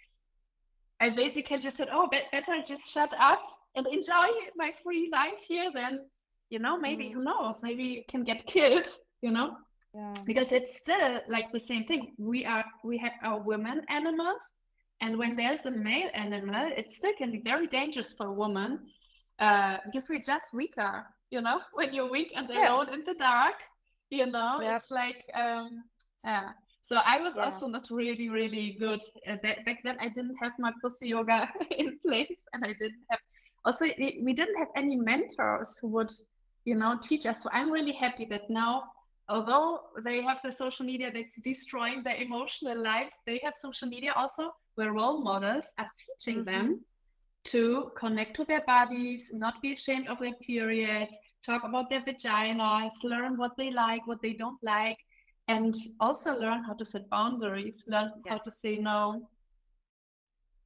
I basically just said, oh, better just shut up and enjoy my free life here. Then, maybe, who knows, maybe you can get killed, because it's still like the same thing. We have our women animals. And when there's a male animal, it still can be very dangerous for a woman, because we're just weaker, when you're weak and alone in the dark, it's like, So I was also not really, really good at that. Back then, I didn't have my Pussy Yoga in place, and I didn't have, also, we didn't have any mentors who would, teach us. So I'm really happy that now, although they have the social media that's destroying their emotional lives, they have social media also where role models are teaching them to connect to their bodies, not be ashamed of their periods, talk about their vaginas, learn what they like, what they don't like, and also learn how to set boundaries, learn how to say no.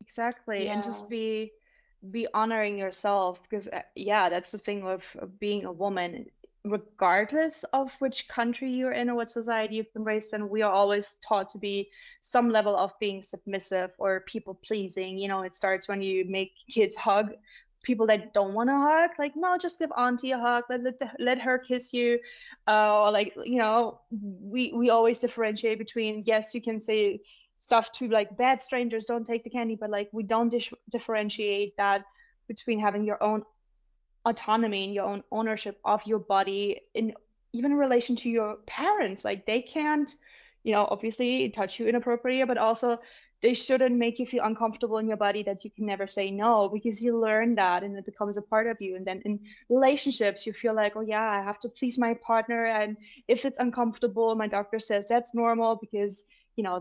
Exactly. And just be honoring yourself, because that's the thing of being a woman. Regardless of which country you're in or what society you've been raised in, we are always taught to be some level of being submissive or people pleasing. It starts when you make kids hug people that don't want to hug. Like, no, just give auntie a hug, let her kiss you. We always differentiate between, yes, you can say stuff to like bad strangers, don't take the candy, but like we don't differentiate that between having your own autonomy and your own ownership of your body, in even in relation to your parents. Like, they can't, obviously touch you inappropriately, but also they shouldn't make you feel uncomfortable in your body that you can never say no, because you learn that and it becomes a part of you. And then in relationships, you feel like, oh yeah, I have to please my partner, and if it's uncomfortable, my doctor says that's normal, because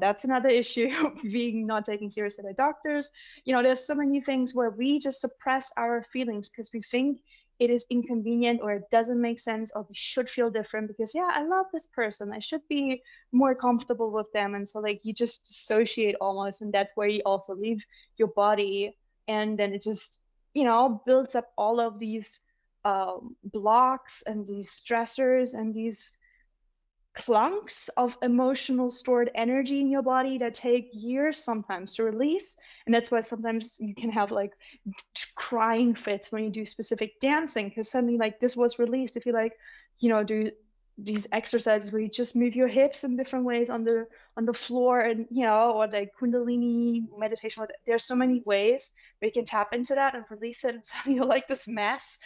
that's another issue being not taken seriously by doctors. There's so many things where we just suppress our feelings because we think it is inconvenient or it doesn't make sense or we should feel different because yeah, I love this person, I should be more comfortable with them. And so like you just dissociate almost, and that's where you also leave your body, and then it just, you know, builds up all of these blocks and these stressors and these clunks of emotional stored energy in your body that take years sometimes to release. And that's why sometimes you can have like crying fits when you do specific dancing, because something like this was released. If you like, you know, do these exercises where you just move your hips in different ways on the floor, and you know, or like kundalini meditation, there's so many ways where you can tap into that and release it, and suddenly you're like this mess.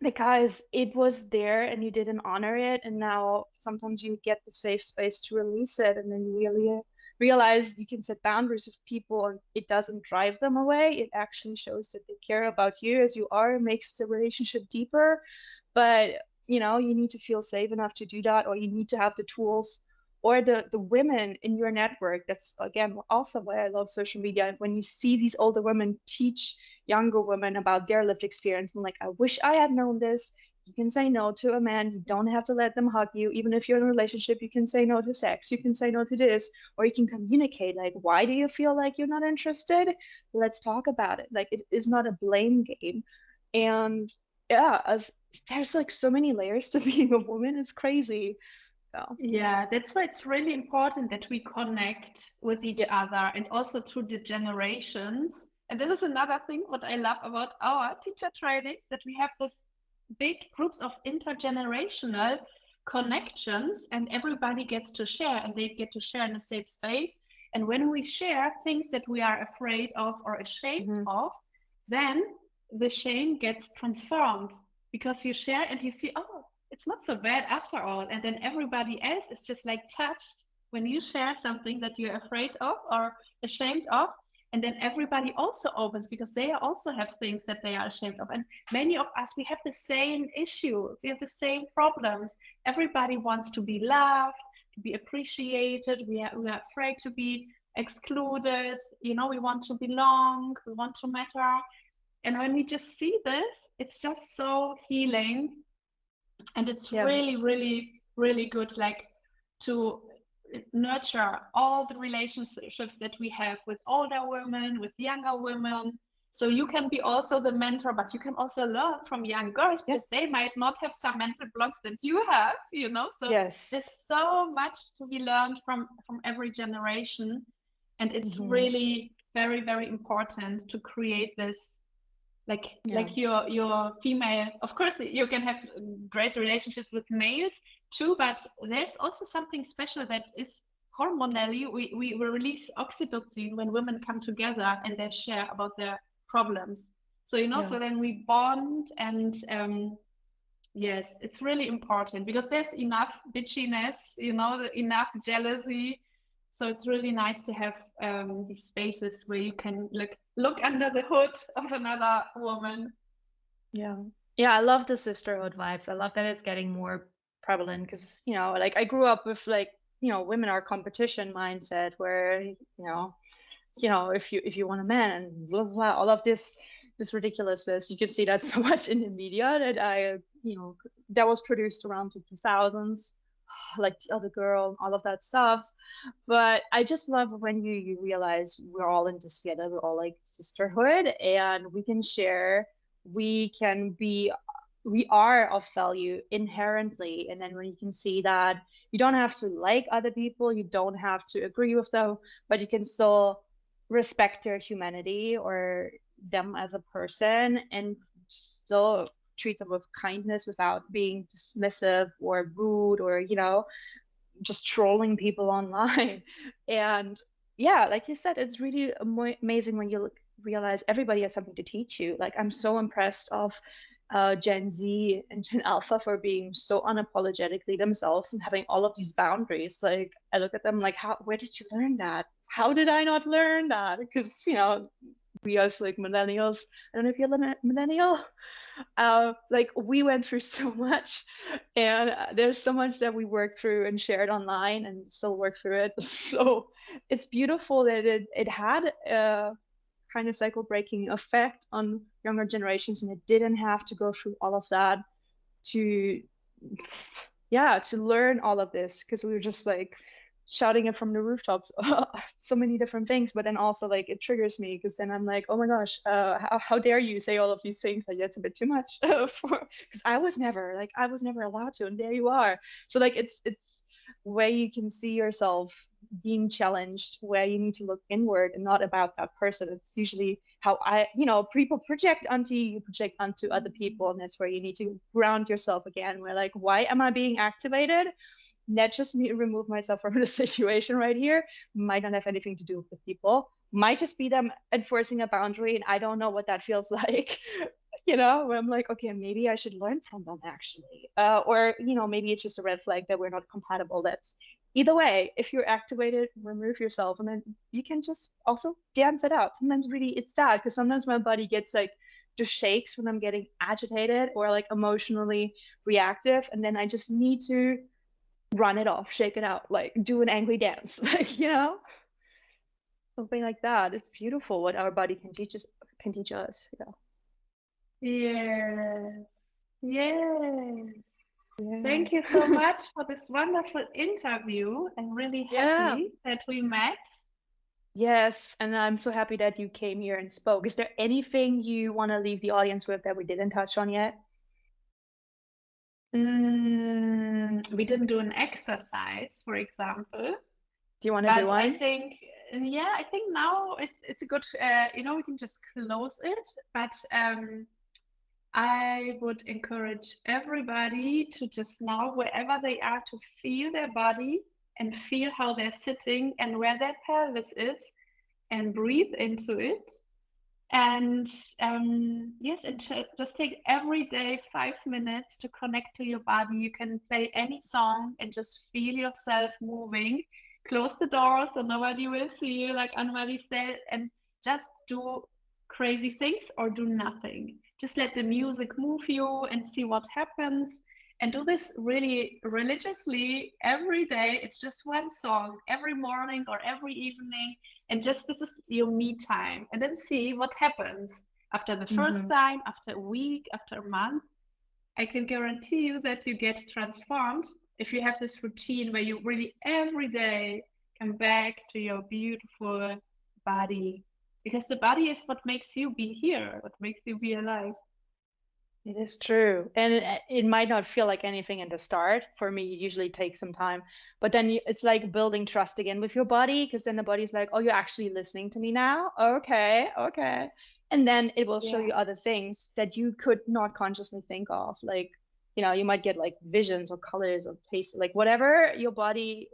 Because it was there and you didn't honor it, and now sometimes you get the safe space to release it, and then you really realize you can set boundaries with people and it doesn't drive them away. It actually shows that they care about you as you are, makes the relationship deeper. But you know, you need to feel safe enough to do that, or you need to have the tools or the women in your network. That's again also why I love social media. When you see these older women teach younger women about their lived experience, I'm like, I wish I had known this. You can say no to a man. You don't have to let them hug you. Even if you're in a relationship, you can say no to sex. You can say no to this, or you can communicate like, why do you feel like you're not interested? Let's talk about it. Like, it is not a blame game. And yeah, as there's like so many layers to being a woman. It's crazy. So Yeah, that's why it's really important that we connect with each yes. other, and also through the generations. And this is another thing what I love about our teacher trainings, that we have this big groups of intergenerational connections, and everybody gets to share, and they get to share in a safe space. And when we share things that we are afraid of or ashamed of, then the shame gets transformed, because you share and you see, oh, it's not so bad after all. And then everybody else is just like touched when you share something that you're afraid of or ashamed of. And then everybody also opens, because they also have things that they are ashamed of. And many of us, we have the same issues, we have the same problems. Everybody wants to be loved, to be appreciated. We are afraid to be excluded. You know, we want to belong, we want to matter. And when we just see this, it's just so healing. And it's really, really, really good, like, to nurture all the relationships that we have with older women, with younger women. So you can be also the mentor, but you can also learn from young girls, because they might not have some mental blocks that you have, you know. So there's so much to be learned from every generation. And it's really very, very important to create this, like your female, of course you can have great relationships with males too, but there's also something special that is hormonally, we release oxytocin when women come together and they share about their problems. So you know, so then we bond. And yes, it's really important, because there's enough bitchiness, you know, enough jealousy. So it's really nice to have these spaces where you can look under the hood of another woman. Yeah. I love the sisterhood vibes. I love that it's getting more prevalent, because, you know, like I grew up with like, you know, women are competition mindset, where, you know, if you want a man and blah, blah, all of this ridiculousness. You can see that so much in the media that that was produced around the 2000s, like The Other Girl, all of that stuff. But I just love when you realize we're all in this together, we're all like sisterhood, and we can share, we are of value inherently. And then when you can see that you don't have to like other people, you don't have to agree with them, but you can still respect their humanity or them as a person, and still treat them with kindness without being dismissive or rude, or, you know, just trolling people online. And yeah, like you said, it's really amazing when you realize everybody has something to teach you. Like, I'm so impressed of Gen Z and Gen Alpha for being so unapologetically themselves and having all of these boundaries. Like, I look at them like, where did you learn that? How did I not learn that? Because, you know, we as like millennials, I don't know if you're a millennial, like we went through so much, and there's so much that we worked through and shared online and still work through it. So it's beautiful that it had kind of cycle breaking effect on younger generations, and it didn't have to go through all of that to learn all of this, because we were just like shouting it from the rooftops, so many different things. But then also like it triggers me, because then I'm like, oh my gosh, how dare you say all of these things? Like, that's a bit too much because I was never allowed to, and there you are. So like it's where you can see yourself being challenged, where you need to look inward and not about that person. It's usually how people project onto you, project onto other people, and that's where you need to ground yourself again. Where like, why am I being activated? Let's just remove myself from the situation right here. Might not have anything to do with the people. Might just be them enforcing a boundary, and I don't know what that feels like. Where I'm like, okay, maybe I should learn from them actually. Or maybe it's just a red flag that we're not compatible. That's either way. If you're activated, remove yourself, and then you can just also dance it out. Sometimes really it's sad, because sometimes my body gets like just shakes when I'm getting agitated or like emotionally reactive, and then I just need to run it off, shake it out, like do an angry dance, like something like that. It's beautiful what our body can teach us. Yes. Yes. Yeah. Thank you so much for this wonderful interview. I'm really happy that we met. Yes, and I'm so happy that you came here and spoke. Is there anything you want to leave the audience with that we didn't touch on yet? We didn't do an exercise, for example. Do you want to do one? I think now it's a good, we can just close it. But I would encourage everybody to just now, wherever they are, to feel their body and feel how they're sitting and where their pelvis is, and breathe into it. And yes, and just take every day 5 minutes to connect to your body. You can play any song and just feel yourself moving. Close the door so nobody will see you, like Annemarie said, and just do crazy things or do nothing. Just let the music move you and see what happens. And do this really religiously every day. It's just one song every morning or every evening. And just this is your me time. And then see what happens after the first time, after a week, after a month. I can guarantee you that you get transformed if you have this routine where you really every day come back to your beautiful body. Because the body is what makes you be here, what makes you be alive. It is true. And it might not feel like anything in the start. For me, it usually takes some time. But then it's like building trust again with your body, because then the body's like, oh, you're actually listening to me now? Okay. And then it will show you other things that you could not consciously think of. Like, you might get like visions or colors or taste, like whatever your body,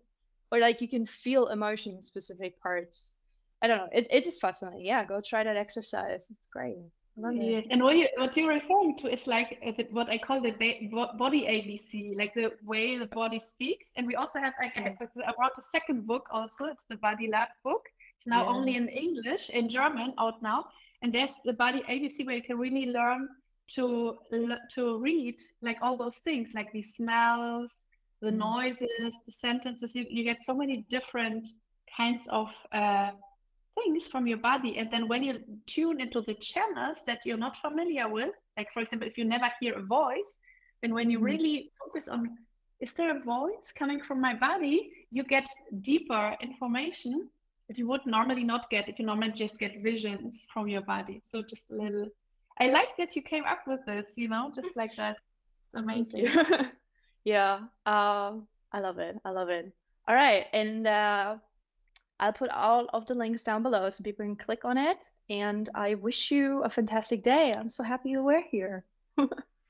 or like you can feel emotion in specific parts. I don't know. It's just fascinating. Yeah, go try that exercise. It's great. Yes. And what you're referring to is like what I call the body ABC, like the way the body speaks. And we also have I wrote a second book also. It's the Body Lab book. It's now only in English, in German out now. And there's the body ABC where you can really learn to read like all those things, like the smells, the noises, the sentences. You get so many different kinds of things from your body. And then when you tune into the channels that you're not familiar with, like for example, if you never hear a voice, then when you really focus on, is there a voice coming from my body, you get deeper information that you would normally not get if you normally just get visions from your body. So just a little, I like that you came up with this, just like that. It's amazing. Yeah. I love it. All right. And I'll put all of the links down below so people can click on it. And I wish you a fantastic day. I'm so happy you were here.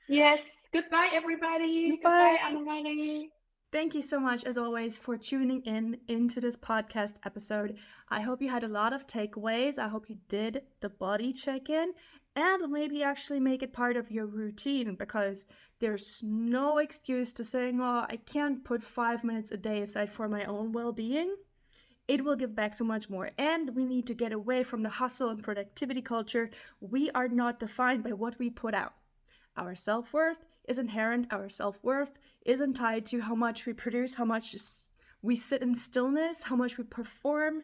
Yes. Goodbye, everybody. Goodbye, Annemarie. Thank you so much, as always, for tuning into this podcast episode. I hope you had a lot of takeaways. I hope you did the body check-in and maybe actually make it part of your routine, because there's no excuse to saying, oh, I can't put 5 minutes a day aside for my own well-being. It will give back so much more. And we need to get away from the hustle and productivity culture. We are not defined by what we put out. Our self-worth is inherent. Our self-worth isn't tied to how much we produce, how much we sit in stillness, how much we perform.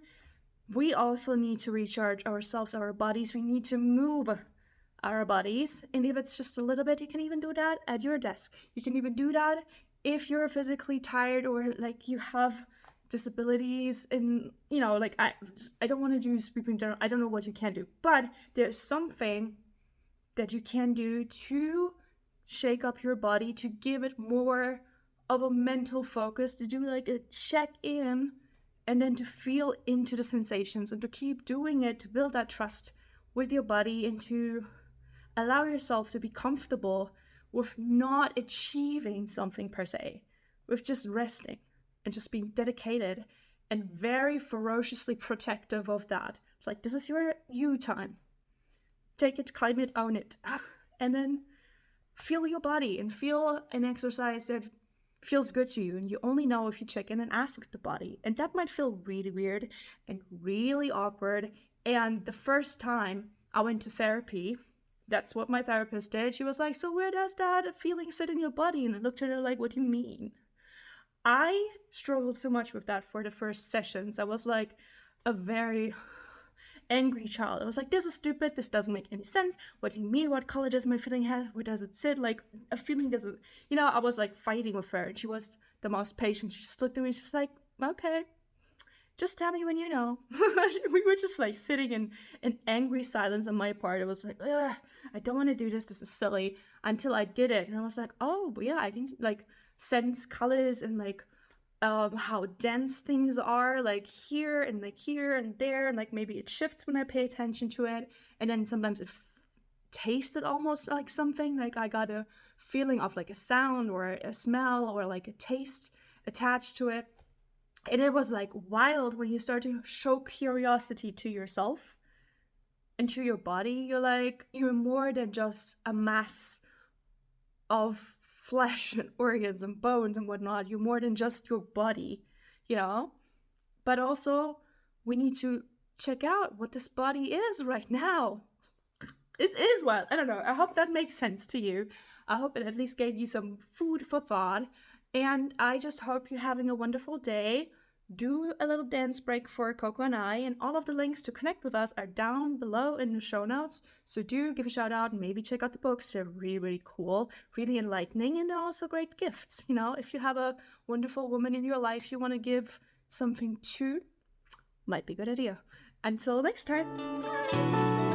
we also need to recharge ourselves, our bodies. We need to move our bodies. And if it's just a little bit, you can even do that at your desk. You can even do that if you're physically tired or like you have disabilities. And, you know, like I don't want to do sweeping general. I don't know what you can do, but there's something that you can do to shake up your body, to give it more of a mental focus, to do like a check in, and then to feel into the sensations and to keep doing it, to build that trust with your body and to allow yourself to be comfortable with not achieving something per se, with just resting and just being dedicated and very ferociously protective of that. Like, this is your you time. Take it, claim it, own it. And then feel your body and feel an exercise that feels good to you. And you only know if you check in and ask the body. And that might feel really weird and really awkward. And the first time I went to therapy, that's what my therapist did. She was like, so where does that feeling sit in your body? And I looked at her like, what do you mean? I struggled so much with that for the first sessions. I was like a very angry child. I was like, this is stupid. This doesn't make any sense. What do you mean? What color does my feeling have? Where does it sit? Like, a feeling doesn't, you know, I was like fighting with her. And she was the most patient. She just looked at me. She's like, okay, just tell me when you know. We were just like sitting in angry silence on my part. It was like, ugh, I don't want to do this. This is silly. Until I did it. And I was like, oh, yeah, I can like sense colors and like how dense things are, like here and there, and like maybe it shifts when I pay attention to it. And then sometimes it tasted almost like something, like I got a feeling of like a sound or a smell or like a taste attached to it. And it was like wild when you start to show curiosity to yourself and to your body. You're like, you're more than just a mass of flesh and organs and bones and whatnot. You're more than just your body, you know? But also, we need to check out what this body is right now. It is wild. I don't know. I hope that makes sense to you. I hope it at least gave you some food for thought. And I just hope you're having a wonderful day. Do a little dance break for Coco and I, and all of the links to connect with us are down below in the show notes. So do give a shout out and maybe check out the books. They're really, really cool, really enlightening, and they're also great gifts. You know, if you have a wonderful woman in your life you want to give something to, might be a good idea. Until next time.